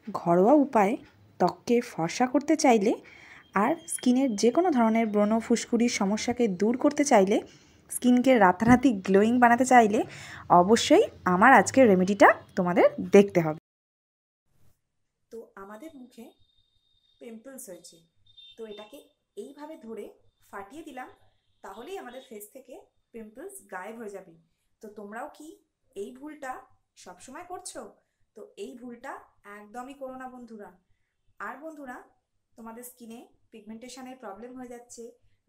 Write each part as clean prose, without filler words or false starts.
ঘরোয়া উপায়ে ত্বককে ফর্সা করতে চাইলে আর স্কিনের যে কোনো ধরনের ব্রণ ফুসকুড়ির সমস্যাকে দূর করতে চাইলে, স্কিনকে রাতারাতি গ্লোয়িং বানাতে চাইলে অবশ্যই আমার আজকের রেমেডিটা তোমাদের দেখতে হবে। তো আমাদের মুখে পিম্পলস হয়েছে, তো এটাকে এইভাবে ধরে ফাটিয়ে দিলাম, তাহলেই আমাদের ফেস থেকে পিম্পলস গায়েব হয়ে যাবে। তো তোমরাও কি এই ভুলটা সবসময় করছো? তো এই ভুলটা একদমই করো না বন্ধুরা। আর বন্ধুরা, তোমাদের স্কিনে পিগমেন্টেশনের প্রবলেম হয়ে যাচ্ছে,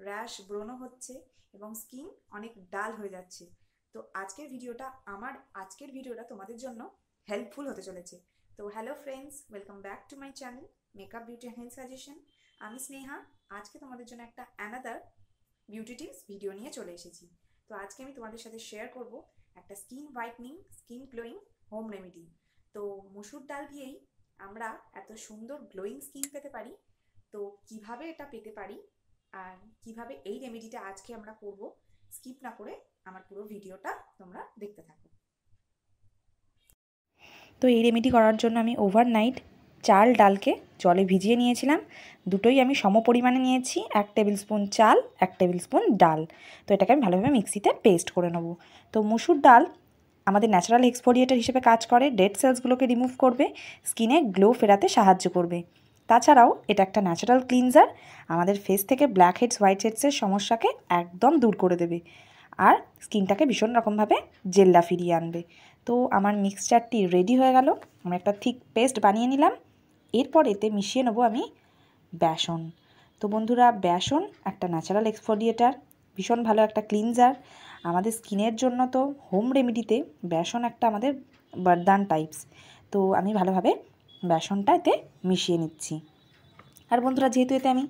র্যাশ ব্রণ হচ্ছে এবং স্কিন অনেক ডাল হয়ে যাচ্ছে, তো আজকের ভিডিওটা তোমাদের জন্য হেল্পফুল হতে চলেছে। তো hello friends, welcome back to my channel makeup beauty and health suggestion. আমি স্নেহা। আজকে তোমাদের জন্য একটা অ্যানাদার বিউটি টিপস ভিডিও নিয়ে চলে এসেছি। তো আজকে আমি তোমাদের সাথে শেয়ার করব একটা skin whitening, skin glowing home remedy. তো মসুর ডাল দিয়েই আমরা এত সুন্দর গ্লোয়িং স্কিন পেতে পারি। তো কিভাবে এটা পেতে পারি আর কিভাবে এই রেমেডিটা আজকে আমরা করব, স্কিপ না করে আমার পুরো ভিডিওটা তোমরা দেখতে থাকো। তো এই রেমেডি করার জন্য আমি ওভারনাইট চাল ডালকে জলে ভিজিয়ে নিয়েছিলাম। দুটোই আমি সম পরিমাণে নিয়েছি, 1 টেবিল স্পুন চাল, 1 টেবিল স্পুন ডাল। তো এটাকে আমি ভালোভাবে মিক্সিতে পেস্ট করে নেব। তো মসুর ডাল আমাদের ন্যাচারাল এক্সফোলিয়েটর হিসেবে কাজ করে, ডেড সেলসগুলোকে রিমুভ করবে, স্কিনে গ্লো ফেরাতে সাহায্য করবে। তাছাড়াও এটা একটা ন্যাচারাল ক্লিনজার, আমাদের ফেস থেকে ব্ল্যাক হেডস, হোয়াইট হেডসের সমস্যাকে একদম দূর করে দেবে আর স্কিনটাকে ভীষণ রকমভাবে জেল্লা ফিরিয়ে আনবে। তো আমার মিক্সচারটি রেডি হয়ে গেল, আমি একটা থিক পেস্ট বানিয়ে নিলাম। এরপর এতে মিশিয়ে নেবো আমি বেসন। তো বন্ধুরা, বেসন একটা ন্যাচারাল এক্সফোলিয়েটার, ভীষণ ভালো একটা ক্লিনজার। আমাদের স্কিনের জন্য তো হোম রেমেডিতে বেসন একটা আমাদের বরদান টাইপস। তো আমি ভালোভাবে বেসনটা এতে মিশিয়ে নিচ্ছি। আর বন্ধুরা, যেহেতু এতে আমি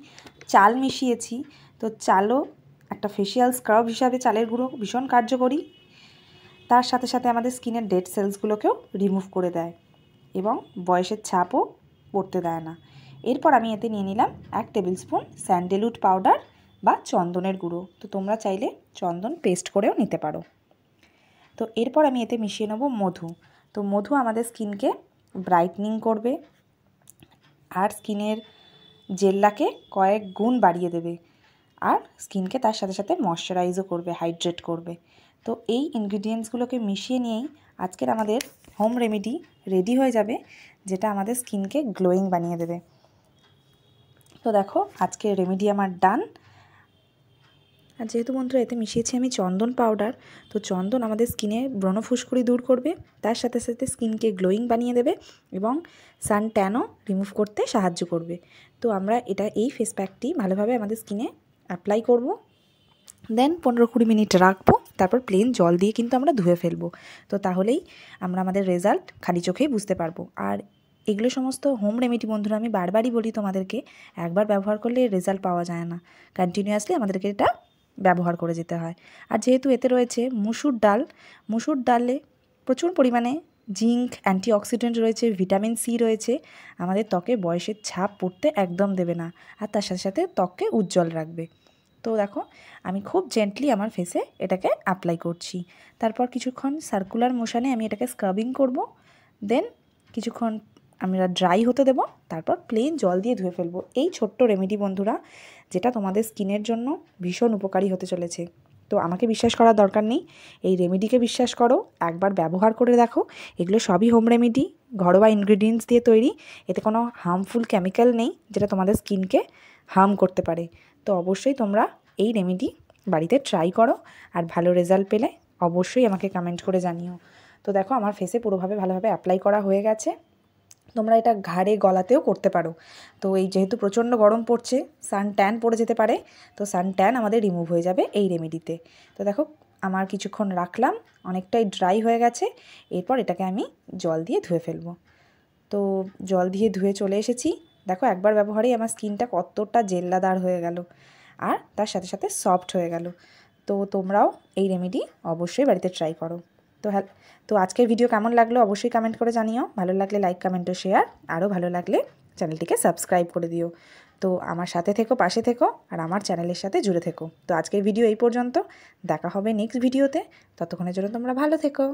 চাল মিশিয়েছি, তো চালও একটা ফেশিয়াল স্ক্রাব হিসাবে চালের গুঁড়ো ভীষণ কার্যকরী। তার সাথে সাথে আমাদের স্কিনের ডেড সেলসগুলোকেও রিমুভ করে দেয় এবং বয়সের ছাপও পড়তে দেয় না। এরপর আমি এতে নিয়ে নিলাম 1 টেবিল স্পুন স্যান্ডেলউড পাউডার বা চন্দনের গুঁড়ো। তো তোমরা চাইলে চন্দন পেস্ট করেও নিতে পারো। তো এরপর আমি এতে মিশিয়ে নেব মধু। তো মধু আমাদের স্কিনকে ব্রাইটনিং করবে আর স্কিনের জেল্লাকে কয়েক গুণ বাড়িয়ে দেবে আর স্কিনকে তার সাথে সাথে ময়শ্চারাইজও করবে, হাইড্রেট করবে। তো এই ইনগ্রিডিয়েন্টসগুলোকে মিশিয়ে নিয়েই আজকের আমাদের হোম রেমেডি রেডি হয়ে যাবে, যেটা আমাদের স্কিনকে গ্লোয়িং বানিয়ে দেবে। তো দেখো, আজকের রেমেডি আমার ডান। আর যেহেতু বন্ধুরা এতে মিশিয়েছি আমি চন্দন পাউডার, তো চন্দন আমাদের স্কিনে ব্রণ ফুসকুড়ি দূর করবে, তার সাথে সাথে স্কিনকে গ্লোয়িং বানিয়ে দেবে এবং সান ট্যানও রিমুভ করতে সাহায্য করবে। তো আমরা এই ফেস প্যাকটি ভালোভাবে আমাদের স্কিনে অ্যাপ্লাই করব, দেন 15-20 মিনিট রাখবো, তারপর প্লেন জল দিয়ে কিন্তু আমরা ধুয়ে ফেলবো। তো তাহলেই আমরা আমাদের রেজাল্ট খালি চোখেই বুঝতে পারবো। আর এগুলো সমস্ত হোম রেমেডি বন্ধুরা, আমি বারবারই বলি তোমাদেরকে, একবার ব্যবহার করলে রেজাল্ট পাওয়া যায় না, কন্টিনিউয়াসলি আমাদেরকে এটা ব্যবহার করে যেতে হয়। আর যেহেতু এতে রয়েছে মুসুর ডাল, মুসুর ডালে প্রচুর পরিমাণে জিঙ্ক, অ্যান্টিঅক্সিডেন্ট রয়েছে, ভিটামিন সি রয়েছে, আমাদের ত্বকে বয়সের ছাপ পড়তে একদম দেবে না আর তার সাথে সাথে ত্বককে উজ্জ্বল রাখবে। তো দেখো, আমি খুব জেন্টলি আমার ফেসে এটাকে অ্যাপ্লাই করছি। তারপর কিছুক্ষণ সার্কুলার মোশনে আমি এটাকে স্ক্রাবিং করব, দেন কিছুক্ষণ আমরা ড্রাই হতে দেব, তারপর প্লেন জল দিয়ে ধুয়ে ফেলবো। এই ছোট্ট রেমেডি বন্ধুরা, যেটা তোমাদের স্কিনের জন্য ভীষণ উপকারী হতে চলেছে। তো আমাকে বিশ্বাস করার দরকার নেই, এই রেমেডিকে বিশ্বাস করো, একবার ব্যবহার করে দেখো। এগুলো সবই হোম রেমেডি, ঘরোয়া ইনগ্রিডিয়েন্টস দিয়ে তৈরি, এতে কোনো হার্মফুল কেমিক্যাল নেই যেটা তোমাদের স্কিনকে হার্ম করতে পারে। তো অবশ্যই তোমরা এই রেমেডি বাড়িতে ট্রাই করো আর ভালো রেজাল্ট পেলে অবশ্যই আমাকে কমেন্ট করে জানিও। তো দেখো, আমার ফেসে পুরোভাবে ভালোভাবে অ্যাপ্লাই করা হয়ে গেছে। তোমরা এটা ঘাড়ে গলাতেও করতে পারো। তো এই যেহেতু প্রচণ্ড গরম পড়ছে, সান ট্যান পড়ে যেতে পারে, তো সান ট্যান আমাদের রিমুভ হয়ে যাবে এই রেমেডিতে। তো দেখো, আমার কিছুক্ষণ রাখলাম, অনেকটাই ড্রাই হয়ে গেছে। এরপর এটাকে আমি জল দিয়ে ধুয়ে ফেলবো। তো জল দিয়ে ধুয়ে চলে এসেছি। দেখো, একবার ব্যবহারেই আমার স্কিনটা কতটা জেল্লাদার হয়ে গেল আর তার সাথে সাথে সফট হয়ে গেল। তো তোমরাও এই রেমেডি অবশ্যই বাড়িতে ট্রাই করো। তো আজকের ভিডিও কেমন লাগলো অবশ্যই কমেন্ট করে জানিও। ভালো লাগলে লাইক, কমেন্ট ও শেয়ার, আরও ভালো লাগলে চ্যানেলটিকে সাবস্ক্রাইব করে দিও। তো আমার সাথে থেকো, পাশে থেকো আর আমার চ্যানেলের সাথে জুড়ে থেকো। তো আজকের ভিডিও এই পর্যন্ত, দেখা হবে নেক্সট ভিডিওতে। ততক্ষণের জন্য তোমরা ভালো থেকো।